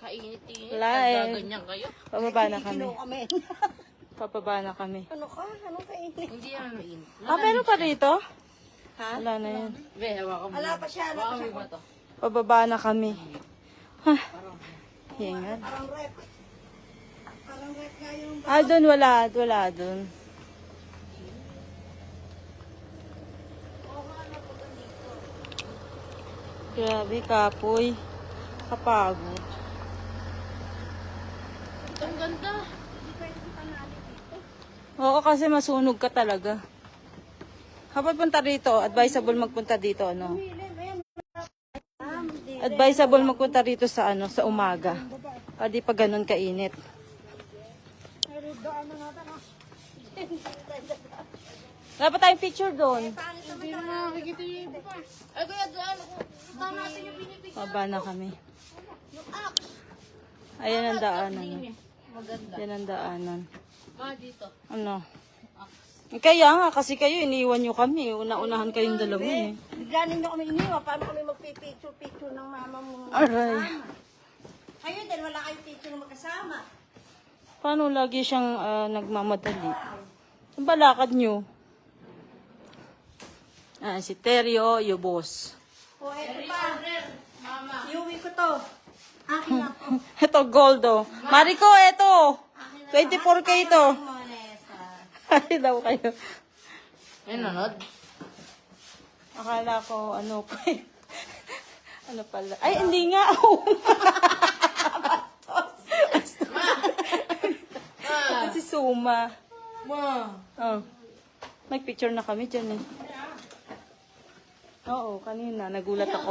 Kainit-init. Live. Ganyan kayo. Pababa na kami. Pababa na kami. Ano ka? Anong kainit? Hindi yan mainit. Meron pa rito? Ha? Wala na yan. Be, hawakan mo. Wala pa siya. Hawakan mo ba to? Pababa na kami. Ha. Hingan. Parang rep. Parang rep nga yung... Doon wala. Wala doon. Grabe, kapoy. Kapagod. Ang ganda. Oo, kasi masunog ka talaga. Kapag punta rito, advisable magpunta dito, ano? Advisable magpunta rito sa ano, sa umaga. Di pa ganun kainit. Dapat tayong picture doon. Hindi na nakikita yung iba pa. Ay, kuya, daan ako. Daan natin yung pinipig. Baba na kami. Ayan ang daanan. Maganda. Yan ang daanan. Dito. Ano? Kaya nga, kasi kayo, iniwan nyo kami. Una-unahan kayong dalawa eh. Bigla ninyo kami iniwa. Paano kami magpipicture-picture ng mama mo? Aray. Kayo din, wala kayong picture na magkasama. Paano lagi siyang nagmamadali? Ang balakad nyo? Si Terrio, yung boss. O, eto pa. Iuwi ko to. Akin na po. Ito, Goldo. Mariko, ito. 24K ito. Monesa. Ay daw kayo. May nanood? Akala ko, ano pa ano pala. Ay, hindi nga. Si Suma. Oh. Nag-picture na kami dyan eh. Oo, kanina. Nagulat ako.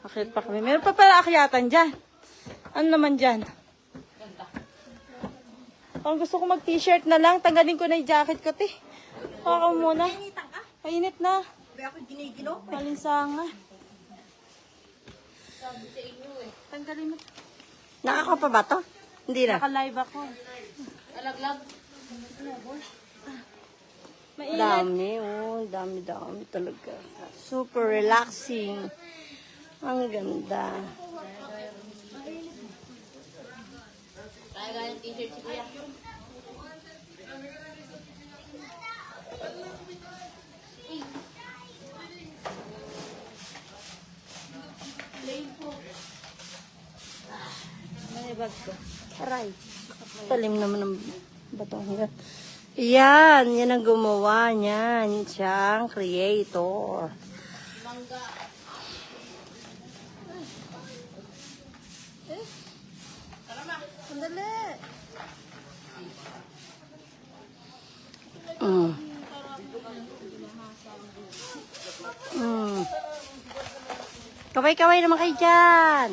Akyat pa kami. Meron pa pala akyatan dyan. Ano naman dyan? Ang gusto ko mag-t-shirt na lang. Tanggalin ko na yung jacket ko, te. Paka muna. Initan ka? Mainit na. Ba ako ginigilo? Palinsangan. Tanggalin mo. Nakaka pa ba to? Hindi na. Naka-live ako. Alaglag. Mainit. Dami, dami talaga. Super relaxing. Ang ganda. Kaya ganyan t-shirt si kuya. May bag ko. Aray. Talim naman ng batong yan. Yan ang gumawa niyan. Siyang creator. Mangga. Sandali. Mm. Mm. Kaway-kaway naman kayo dyan.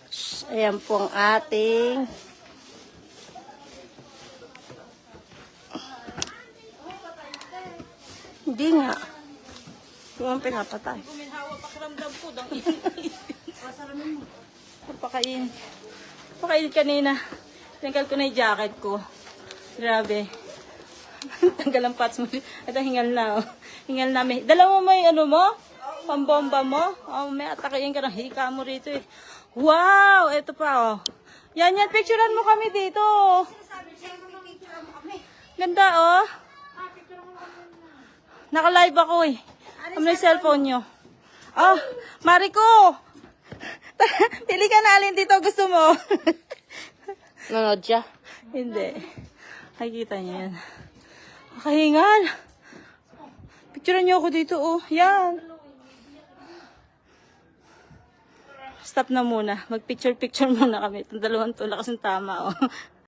Shhh, ayan po ang ating hindi nga. Yung ang pinapatay. Kuminhawa pakiramdam ko. Dang Pakain. Pakain kanina. Tanggal ko na yung jacket ko. Grabe. Tanggal ang pats mo. Ito, hingal na. Oh. Hingal na. Dalawa mo yung ano mo? Pambomba mo? Oh, may atakayin ka ng hika mo rito eh. Wow! Ito pa oh. Yan. Picturean mo kami dito. Ganda oh. Naka-live ako eh. Ano yung cellphone nyo? Oh, Mariko! Pili ka na alin dito gusto mo. Nanood siya? Hindi. Nakikita niyo yan. Makahingal. Picturean niyo ako dito, oh. Yan. Stop na muna. Mag-picture-picture muna kami. Itong dalawang tulak kasing tama, oh.